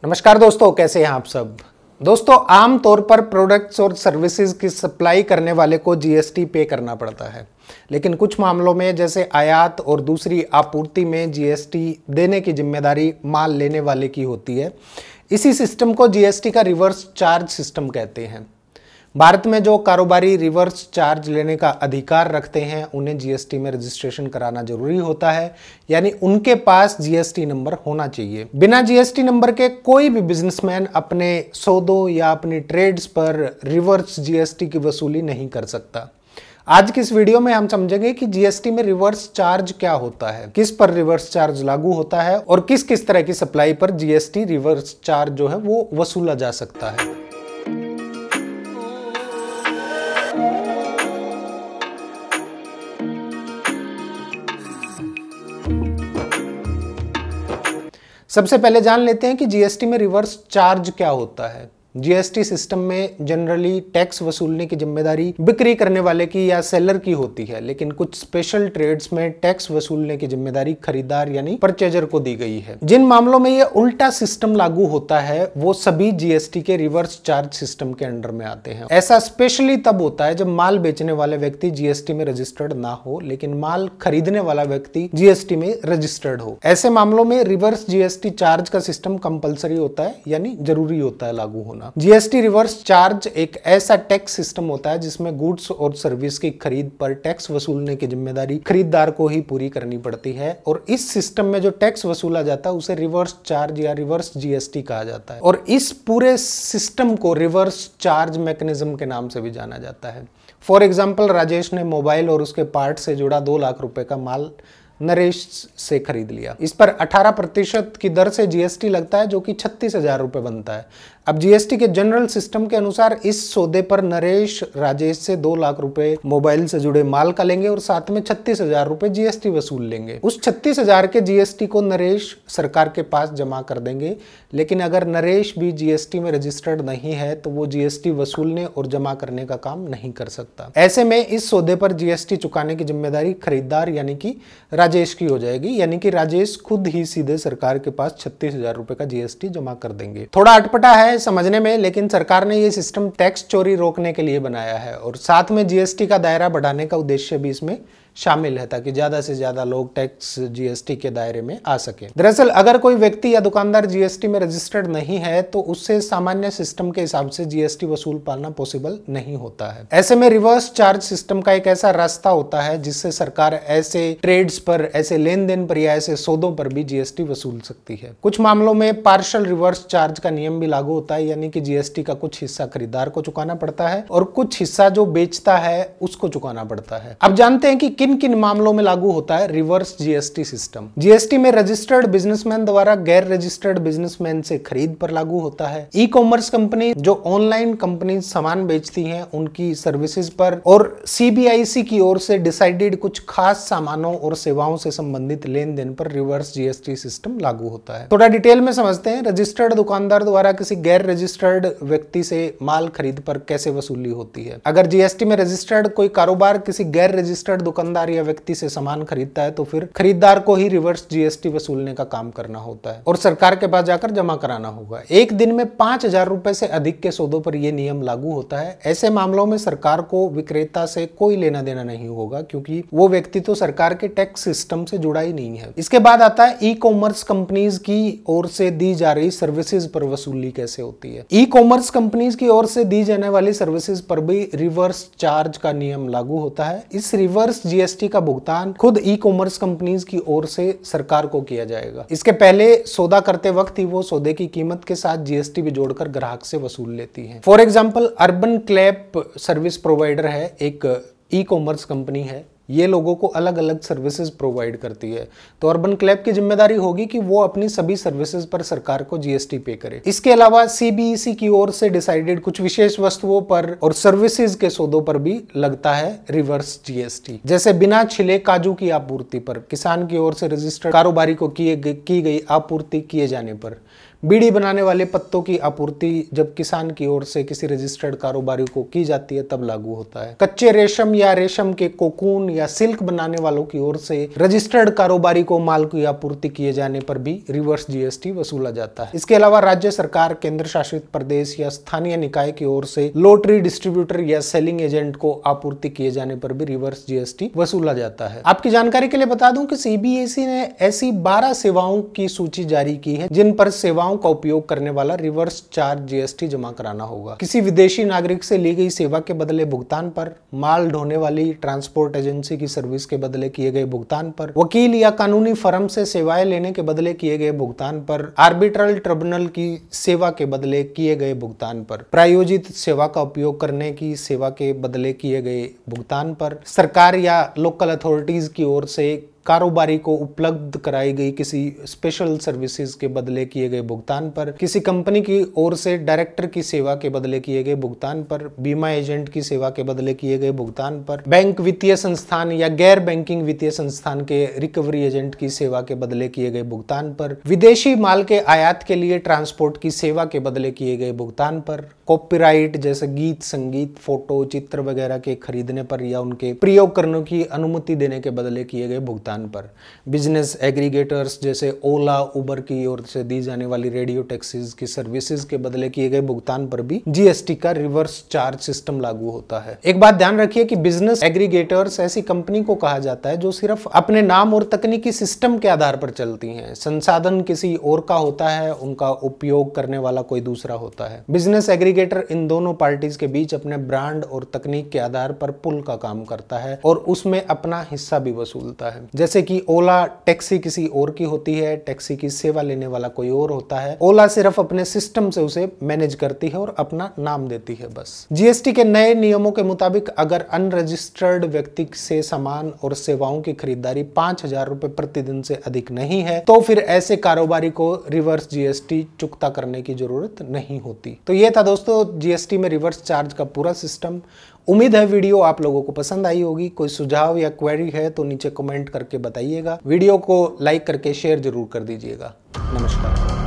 नमस्कार दोस्तों, कैसे हैं आप सब। दोस्तों, आम तौर पर प्रोडक्ट्स और सर्विसेज की सप्लाई करने वाले को जीएसटी पे करना पड़ता है, लेकिन कुछ मामलों में जैसे आयात और दूसरी आपूर्ति में जीएसटी देने की जिम्मेदारी माल लेने वाले की होती है। इसी सिस्टम को जीएसटी का रिवर्स चार्ज सिस्टम कहते हैं। भारत में जो कारोबारी रिवर्स चार्ज लेने का अधिकार रखते हैं उन्हें जीएसटी में रजिस्ट्रेशन कराना जरूरी होता है, यानी उनके पास जीएसटी नंबर होना चाहिए। बिना जीएसटी नंबर के कोई भी बिजनेसमैन अपने सौदों या अपनी ट्रेड्स पर रिवर्स जीएसटी की वसूली नहीं कर सकता। आज की इस वीडियो में हम समझेंगे कि जीएसटी में रिवर्स चार्ज क्या होता है, किस पर रिवर्स चार्ज लागू होता है और किस किस तरह की सप्लाई पर जीएसटी रिवर्स चार्ज जो है वो वसूला जा सकता है। सबसे पहले जान लेते हैं कि जीएसटी में रिवर्स चार्ज क्या होता है। जीएसटी सिस्टम में जनरली टैक्स वसूलने की जिम्मेदारी बिक्री करने वाले की या सेलर की होती है, लेकिन कुछ स्पेशल ट्रेड्स में टैक्स वसूलने की जिम्मेदारी खरीदार यानी परचेजर को दी गई है। जिन मामलों में यह उल्टा सिस्टम लागू होता है वो सभी जीएसटी के रिवर्स चार्ज सिस्टम के अंडर में आते हैं। ऐसा स्पेशली तब होता है जब माल बेचने वाले व्यक्ति जीएसटी में रजिस्टर्ड ना हो, लेकिन माल खरीदने वाला व्यक्ति जीएसटी में रजिस्टर्ड हो। ऐसे मामलों में रिवर्स जीएसटी चार्ज का सिस्टम कंपलसरी होता है, यानी जरूरी होता है लागू होना। जीएसटी रिवर्स चार्ज एक ऐसा टैक्स सिस्टम होता है जिसमें गुड्स और सर्विस की खरीद पर टैक्स वसूलने की जिम्मेदारी खरीदार को ही पूरी करनी पड़ती है, और इस सिस्टम में जो टैक्स वसूला जाता है उसे रिवर्स चार्ज या रिवर्स जीएसटी कहा जाता है। और इस पूरे सिस्टम को रिवर्स चार्ज मैकेनिज्म के नाम से भी जाना जाता है। फॉर एग्जाम्पल, राजेश ने मोबाइल और उसके पार्ट से जुड़ा 2 लाख रुपए का माल नरेश से खरीद लिया। इस पर 18% की दर से जीएसटी लगता है, जो कि 36,000 रुपए बनता है। अब जीएसटी के जनरल सिस्टम के अनुसार इस सौदे पर नरेश राजेश से 2 लाख रुपए मोबाइल से जुड़े माल का लेंगे और साथ में 36,000 रुपए जीएसटी वसूल लेंगे। उस 36,000 के जीएसटी को नरेश सरकार के पास जमा कर देंगे, लेकिन अगर नरेश भी जीएसटी में रजिस्टर्ड नहीं है तो वो जीएसटी वसूलने और जमा करने का काम नहीं कर सकता। ऐसे में इस सौदे पर जीएसटी चुकाने की जिम्मेदारी खरीदार यानी कि राजेश की हो जाएगी, यानी कि राजेश खुद ही सीधे सरकार के पास 36,000 रुपए का जीएसटी जमा कर देंगे। थोड़ा अटपटा है समझने में, लेकिन सरकार ने यह सिस्टम टैक्स चोरी रोकने के लिए बनाया है और साथ में जीएसटी का दायरा बढ़ाने का उद्देश्य भी इसमें शामिल है, ताकि ज्यादा से ज्यादा लोग टैक्स जीएसटी के दायरे में आ सके। दरअसल अगर कोई व्यक्ति या दुकानदार जीएसटी में रजिस्टर्ड नहीं है तो उससे सामान्य सिस्टम के हिसाब से जीएसटी वसूल पाना पॉसिबल नहीं होता है। ऐसे में रिवर्स चार्ज सिस्टम का एक ऐसा रास्ता होता है जिससे सरकार ऐसे ट्रेड्स पर, ऐसे लेन देन पर या ऐसे सौदों पर भी जीएसटी वसूल सकती है। कुछ मामलों में पार्शियल रिवर्स चार्ज का नियम भी लागू होता है, यानी कि जीएसटी का कुछ हिस्सा खरीदार को चुकाना पड़ता है और कुछ हिस्सा जो बेचता है उसको चुकाना पड़ता है। अब जानते हैं कि किन किन मामलों में लागू होता है रिवर्स जीएसटी सिस्टम। जीएसटी में रजिस्टर्ड बिजनेसमैन द्वारा गैर रजिस्टर्ड बिजनेसमैन से खरीद पर लागू होता है। ई कॉमर्स कंपनी जो ऑनलाइन कंपनी सामान बेचती हैं उनकी सर्विसेज पर, और सीबीआईसी की ओर से डिसाइडेड कुछ खास सामानों और सेवाओं से संबंधित लेन देन पर रिवर्स जीएसटी सिस्टम लागू होता है। थोड़ा डिटेल में समझते हैं। रजिस्टर्ड दुकानदार द्वारा किसी गैर रजिस्टर्ड व्यक्ति से माल खरीद पर कैसे वसूली होती है। अगर जीएसटी में रजिस्टर्ड कोई कारोबार किसी गैर रजिस्टर्ड दुकानदार या व्यक्ति से सामान खरीदता है तो फिर खरीदार को ही रिवर्स जीएसटी वसूलने का काम करना होता है और सरकार के पास जाकर जमा कराना होगा। एक दिन में 5,000 रुपए से अधिक के सौदों पर यह नियम लागू होता है। ऐसे मामलों में सरकार को विक्रेता से कोई लेना देना नहीं होगा, क्योंकि वो व्यक्ति तो सरकार के टैक्स सिस्टम से जुड़ा ही नहीं है। इसके बाद आता है ई कॉमर्स कंपनीज की ओर से दी जा रही सर्विसेज पर वसूली कैसे होती है। ई कॉमर्स कंपनीज की ओर से दी जाने वाली सर्विसेज पर भी रिवर्स चार्ज का नियम लागू होता है। इस रिवर्स जीएसटी का भुगतान खुद ई कॉमर्स कंपनीज की ओर से सरकार को किया जाएगा। इसके पहले सौदा करते वक्त ही वो सौदे की कीमत के साथ जीएसटी भी जोड़कर ग्राहक से वसूल लेती है। For example, urban clap service provider है, एक ई कॉमर्स कंपनी है। ये लोगों को अलग अलग सर्विसेज प्रोवाइड करती है, तो अर्बन क्लैप की जिम्मेदारी होगी कि वो अपनी सभी सर्विसेज पर सरकार को जीएसटी पे करे। इसके अलावा सीबीईसी की ओर से डिसाइडेड कुछ विशेष वस्तुओं पर और सर्विसेज के सौदों पर भी लगता है रिवर्स जीएसटी। जैसे बिना छिले काजू की आपूर्ति पर, किसान की ओर से रजिस्टर्ड कारोबारी को की गई आपूर्ति किए जाने पर, बीड़ी बनाने वाले पत्तों की आपूर्ति जब किसान की ओर से किसी रजिस्टर्ड कारोबारी को की जाती है तब लागू होता है। कच्चे रेशम या रेशम के कोकून या सिल्क बनाने वालों की ओर से रजिस्टर्ड कारोबारी को माल की आपूर्ति किए जाने पर भी रिवर्स जीएसटी वसूला जाता है। इसके अलावा राज्य सरकार, केंद्र शासित प्रदेश या स्थानीय निकाय की ओर से लॉटरी डिस्ट्रीब्यूटर या सेलिंग एजेंट को आपूर्ति किए जाने पर भी रिवर्स जीएसटी वसूला जाता है। आपकी जानकारी के लिए बता दूं कि सीबीएसई ने ऐसी 12 सेवाओं की सूची जारी की है जिन पर सेवाओं का उपयोग करने वाला रिवर्स चार्ज जीएसटी जमा कराना होगा। किसी विदेशी नागरिक से ली गई सेवा के बदले भुगतान पर, माल ढोने वाली ट्रांसपोर्ट एजेंसी की सर्विस के बदले किए गए भुगतान पर, वकील या कानूनी फर्म से सेवाएं लेने के बदले किए गए भुगतान पर, आर्बिट्रल ट्रिब्यूनल की सेवा के बदले किए गए भुगतान पर, प्रायोजित सेवा का उपयोग करने की सेवा के बदले किए गए भुगतान पर, सरकार या लोकल अथॉरिटीज की ओर से कारोबारी को उपलब्ध कराई गई किसी स्पेशल सर्विसेज के बदले किए गए भुगतान पर, किसी कंपनी की ओर से डायरेक्टर की सेवा के बदले किए गए भुगतान पर, बीमा एजेंट की सेवा के बदले किए गए भुगतान पर, बैंक वित्तीय संस्थान या गैर बैंकिंग वित्तीय संस्थान के रिकवरी एजेंट की सेवा के बदले किए गए भुगतान पर, विदेशी माल के आयात के लिए ट्रांसपोर्ट की सेवा के बदले किए गए भुगतान पर, कॉपीराइट जैसे गीत, संगीत, फोटो, चित्र वगैरह के खरीदने पर या उनके प्रयोग करने की अनुमति देने के बदले किए गए भुगतान पर, बिजनेस एग्रीगेटर्स जैसे ओला, उबर की ओर से दी जाने वाली रेडियो टैक्सीज की सर्विसेज के बदले किए गए भुगतान पर भी जीएसटी का रिवर्स चार्ज सिस्टम लागू होता है। एक बात ध्यान रखिए कि बिजनेस एग्रीगेटर्स ऐसी कंपनी को कहा जाता है जो सिर्फ अपने नाम और तकनीकी सिस्टम के आधार पर चलती हैं। संसाधन किसी और का होता है, उनका उपयोग करने वाला कोई दूसरा होता है। बिजनेस एग्रीगेटर इन दोनों पार्टीज के बीच अपने ब्रांड और तकनीक के आधार पर पुल का काम करता है और उसमें अपना हिस्सा भी वसूलता है। जैसे कि ओला टैक्सी किसी और की होती है, टैक्सी की सेवा लेने वाला कोई और होता है। ओला सिर्फ अपने सिस्टम से उसे मैनेज करती है और अपना नाम देती है बस। जीएसटी के नए नियमों के मुताबिक अगर अनरजिस्टर्ड व्यक्ति से सामान और सेवाओं की खरीदारी 5,000 रुपए प्रतिदिन से अधिक नहीं है तो फिर ऐसे कारोबारी को रिवर्स जीएसटी चुकता करने की जरूरत नहीं होती। तो ये था दोस्तों जीएसटी में रिवर्स चार्ज का पूरा सिस्टम। उम्मीद है वीडियो आप लोगों को पसंद आई होगी। कोई सुझाव या क्वेरी है तो नीचे कमेंट करके बताइएगा। वीडियो को लाइक करके शेयर जरूर कर दीजिएगा। नमस्कार।